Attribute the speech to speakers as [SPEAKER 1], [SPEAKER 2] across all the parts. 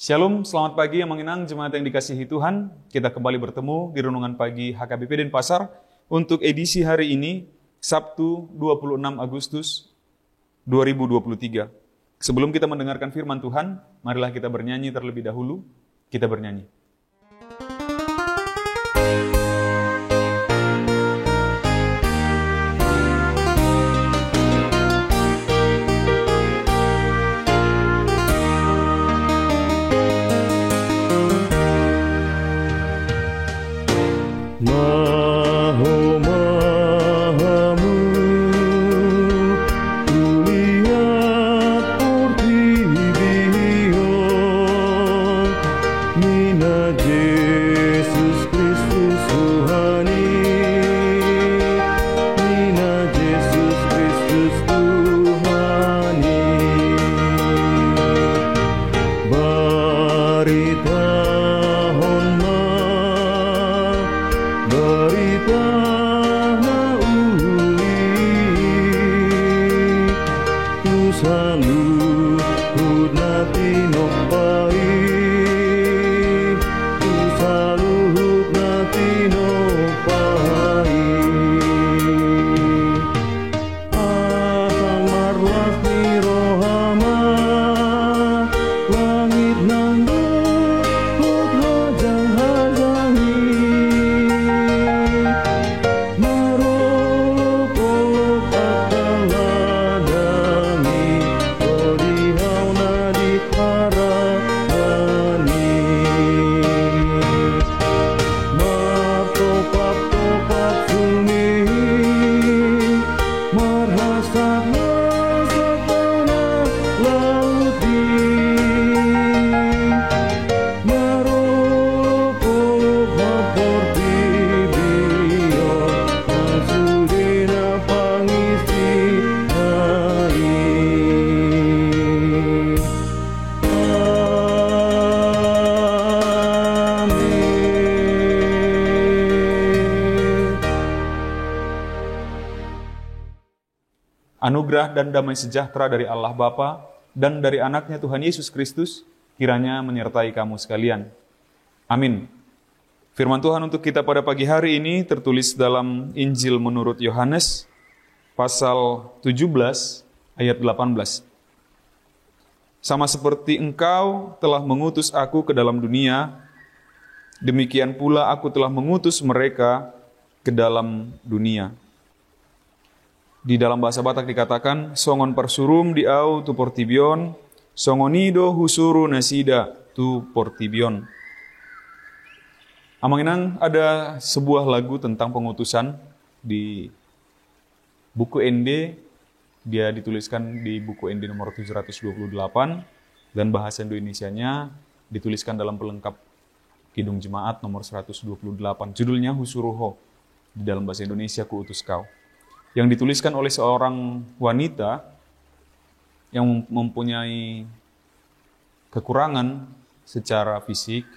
[SPEAKER 1] Shalom, selamat pagi yang mengenang jemaat yang dikasihi Tuhan. Kita kembali bertemu di Renungan Pagi HKBP Denpasar untuk edisi hari ini, Sabtu 26 Agustus 2023. Sebelum kita mendengarkan firman Tuhan, marilah kita bernyanyi terlebih dahulu. Kita bernyanyi. Anugerah dan damai sejahtera dari Allah Bapa dan dari anaknya Tuhan Yesus Kristus kiranya menyertai kamu sekalian. Amin. Firman Tuhan untuk kita pada pagi hari ini tertulis dalam Injil menurut Yohanes pasal 17 ayat 18. Sama seperti engkau telah mengutus aku ke dalam dunia, demikian pula aku telah mengutus mereka ke dalam dunia. Di dalam bahasa Batak dikatakan, songon persurum diau tu portibion, songonido husuru nasida tu portibion. Amanginang ada sebuah lagu tentang pengutusan di buku ND, dia dituliskan di buku ND nomor 728, dan bahasa Indonesianya dituliskan dalam pelengkap Kidung Jemaat nomor 128. Judulnya Husuruho, di dalam bahasa Indonesia Kuutus Kau. Yang dituliskan oleh seorang wanita yang mempunyai kekurangan secara fisik.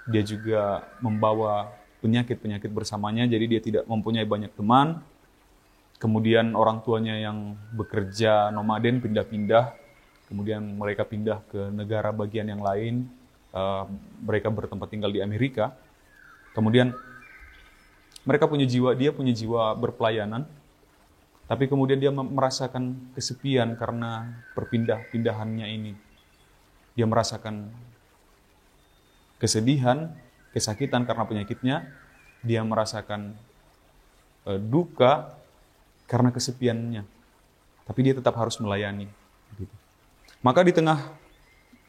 [SPEAKER 1] Dia juga membawa penyakit-penyakit bersamanya, jadi dia tidak mempunyai banyak teman. Kemudian orang tuanya yang bekerja nomaden pindah-pindah, kemudian mereka pindah ke negara bagian yang lain, mereka bertempat tinggal di Amerika. Kemudian mereka dia punya jiwa berpelayanan. Tapi kemudian dia merasakan kesepian karena perpindah-pindahannya ini. Dia merasakan kesedihan, kesakitan karena penyakitnya. Dia merasakan duka karena kesepiannya. Tapi dia tetap harus melayani. Maka di tengah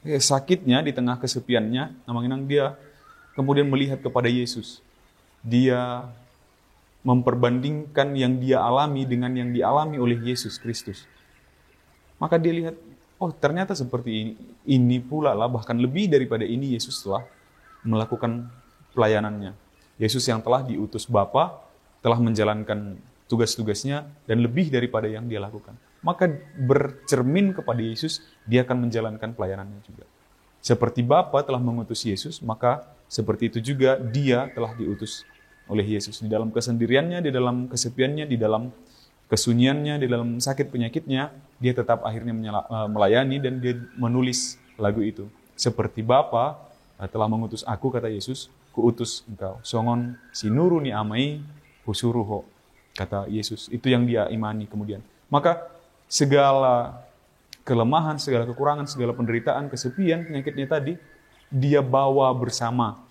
[SPEAKER 1] sakitnya, di tengah kesepiannya, namanya dia kemudian melihat kepada Yesus. Dia memperbandingkan yang dia alami dengan yang dialami oleh Yesus Kristus. Maka dia lihat, oh ternyata seperti ini pula lah, bahkan lebih daripada ini Yesus telah melakukan pelayanannya. Yesus yang telah diutus Bapa, telah menjalankan tugas-tugasnya, dan lebih daripada yang dia lakukan. Maka bercermin kepada Yesus, dia akan menjalankan pelayanannya juga. Seperti Bapa telah mengutus Yesus, maka seperti itu juga dia telah diutus oleh Yesus. Di dalam kesendiriannya, di dalam kesepiannya, di dalam kesunyiannya, di dalam sakit penyakitnya, dia tetap akhirnya melayani dan dia menulis lagu itu. seperti Bapa telah mengutus aku, kata Yesus, kuutus engkau. Songon sinuruni amai husuruho, kata Yesus. Itu yang dia imani kemudian. Maka segala kelemahan, segala kekurangan, segala penderitaan, kesepian, penyakitnya tadi, dia bawa bersama.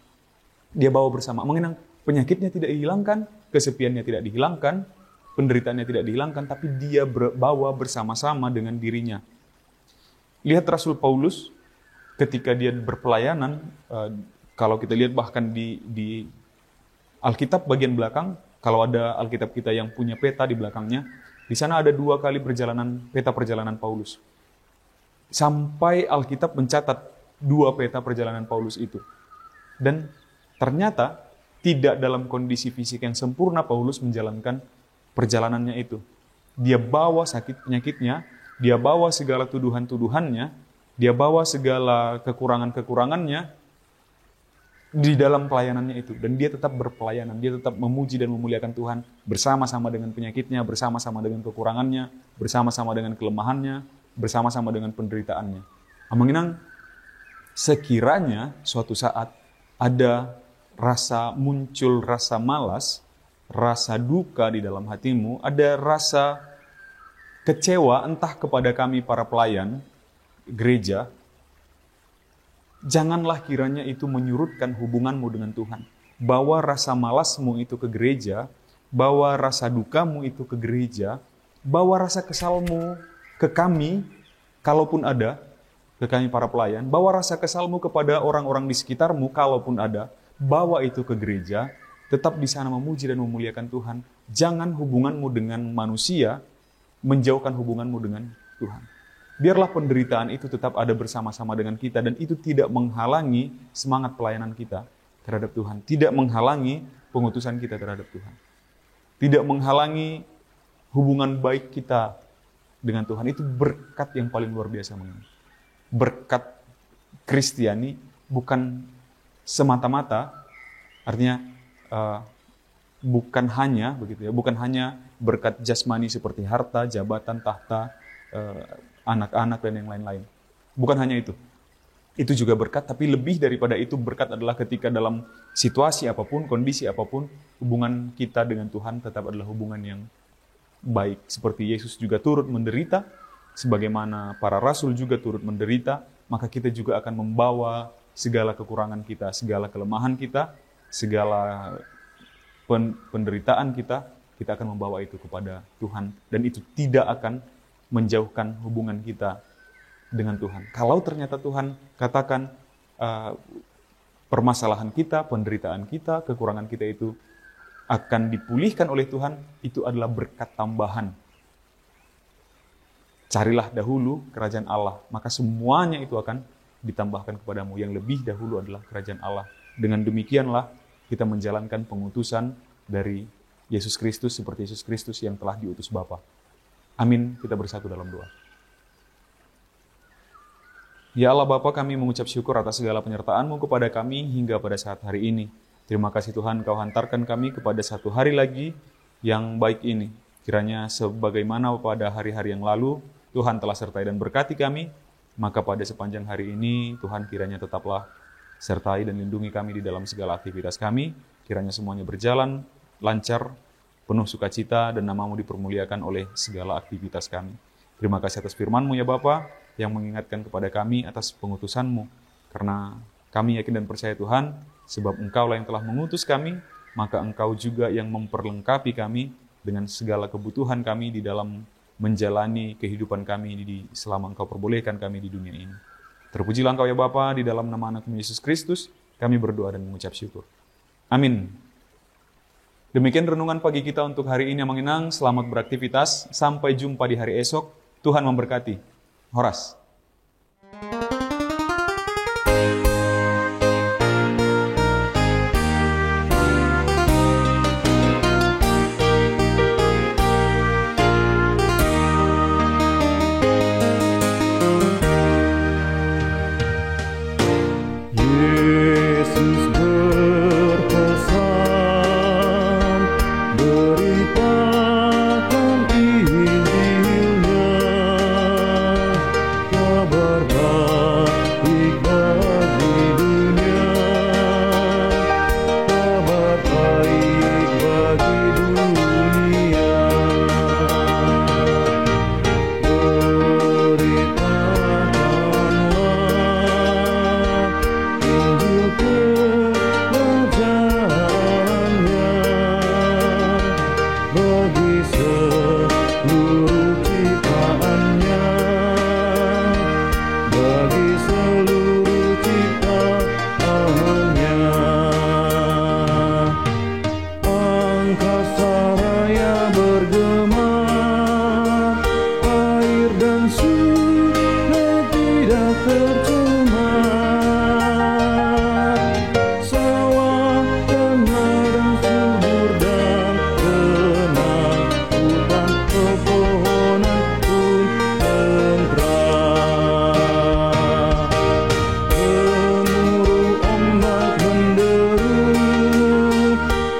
[SPEAKER 1] Dia bawa bersama. Mengenang penyakitnya tidak dihilangkan, kesepiannya tidak dihilangkan, penderitaannya tidak dihilangkan, tapi dia bawa bersama-sama dengan dirinya. Lihat Rasul Paulus, ketika dia berpelayanan, kalau kita lihat bahkan di Alkitab bagian belakang, kalau ada Alkitab kita yang punya peta di belakangnya, di sana ada 2 kali peta perjalanan Paulus. Sampai Alkitab mencatat 2 peta perjalanan Paulus itu. Dan ternyata tidak dalam kondisi fisik yang sempurna Paulus menjalankan perjalanannya itu. Dia bawa sakit penyakitnya, dia bawa segala tuduhan-tuduhannya, dia bawa segala kekurangan-kekurangannya di dalam pelayanannya itu. Dan dia tetap berpelayanan, dia tetap memuji dan memuliakan Tuhan bersama-sama dengan penyakitnya, bersama-sama dengan kekurangannya, bersama-sama dengan kelemahannya, bersama-sama dengan penderitaannya. Mengenang sekiranya suatu saat ada muncul rasa malas, rasa duka di dalam hatimu, ada rasa kecewa entah kepada kami para pelayan gereja, janganlah kiranya itu menyurutkan hubunganmu dengan Tuhan. Bawa rasa malasmu itu ke gereja, bawa rasa dukamu itu ke gereja, bawa rasa kesalmu ke kami, kalaupun ada, ke kami para pelayan, bawa rasa kesalmu kepada orang-orang di sekitarmu, kalaupun ada, bawa itu ke gereja, tetap di sana memuji dan memuliakan Tuhan. Jangan hubunganmu dengan manusia menjauhkan hubunganmu dengan Tuhan. Biarlah penderitaan itu tetap ada bersama-sama dengan kita, dan itu tidak menghalangi semangat pelayanan kita terhadap Tuhan. Tidak menghalangi pengutusan kita terhadap Tuhan. Tidak menghalangi hubungan baik kita dengan Tuhan. Itu berkat yang paling luar biasa. Berkat Kristiani bukan semata-mata, artinya bukan hanya begitu ya, bukan hanya berkat jasmani seperti harta, jabatan, tahta, anak-anak dan yang lain-lain. Bukan hanya itu. Itu juga berkat, tapi lebih daripada itu berkat adalah ketika dalam situasi apapun, kondisi apapun, hubungan kita dengan Tuhan tetap adalah hubungan yang baik. Seperti Yesus juga turut menderita, sebagaimana para rasul juga turut menderita, maka kita juga akan membawa segala kekurangan kita, segala kelemahan kita, segala penderitaan kita akan membawa itu kepada Tuhan. Dan itu tidak akan menjauhkan hubungan kita dengan Tuhan. Kalau ternyata Tuhan katakan permasalahan kita, penderitaan kita, kekurangan kita itu akan dipulihkan oleh Tuhan, itu adalah berkat tambahan. Carilah dahulu kerajaan Allah, maka semuanya itu akan ditambahkan kepadamu. Yang lebih dahulu adalah kerajaan Allah. Dengan demikianlah kita menjalankan pengutusan dari Yesus Kristus seperti Yesus Kristus yang telah diutus Bapa. Amin. Kita bersatu dalam doa. Ya Allah Bapa, kami mengucap syukur atas segala penyertaan-Mu kepada kami hingga pada saat hari ini. Terima kasih Tuhan, Kau hantarkan kami kepada satu hari lagi yang baik ini. Kiranya sebagaimana pada hari-hari yang lalu, Tuhan telah sertai dan berkati kami, maka pada sepanjang hari ini, Tuhan kiranya tetaplah sertai dan lindungi kami di dalam segala aktivitas kami. Kiranya semuanya berjalan lancar, penuh sukacita, dan nama-Mu dipermuliakan oleh segala aktivitas kami. Terima kasih atas firman-Mu ya Bapa, yang mengingatkan kepada kami atas pengutusan-Mu. Karena kami yakin dan percaya Tuhan, sebab Engkau-lah yang telah mengutus kami, maka Engkau juga yang memperlengkapi kami dengan segala kebutuhan kami di dalam menjalani kehidupan kami selama Engkau perbolehkan kami di dunia ini. Terpujilah Engkau ya Bapa, di dalam nama Anak-Mu Yesus Kristus, kami berdoa dan mengucap syukur. Amin. Demikian renungan pagi kita untuk hari ini yang mengenang. Selamat beraktivitas. Sampai jumpa di hari esok. Tuhan memberkati. Horas.
[SPEAKER 2] Beritakan Injilnya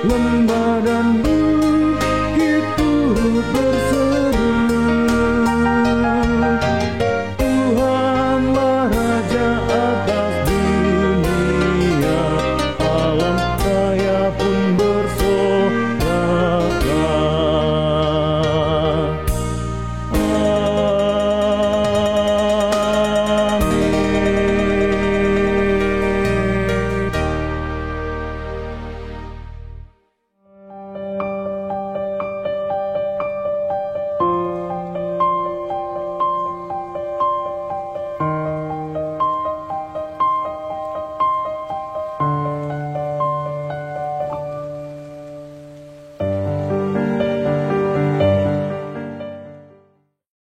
[SPEAKER 2] lembah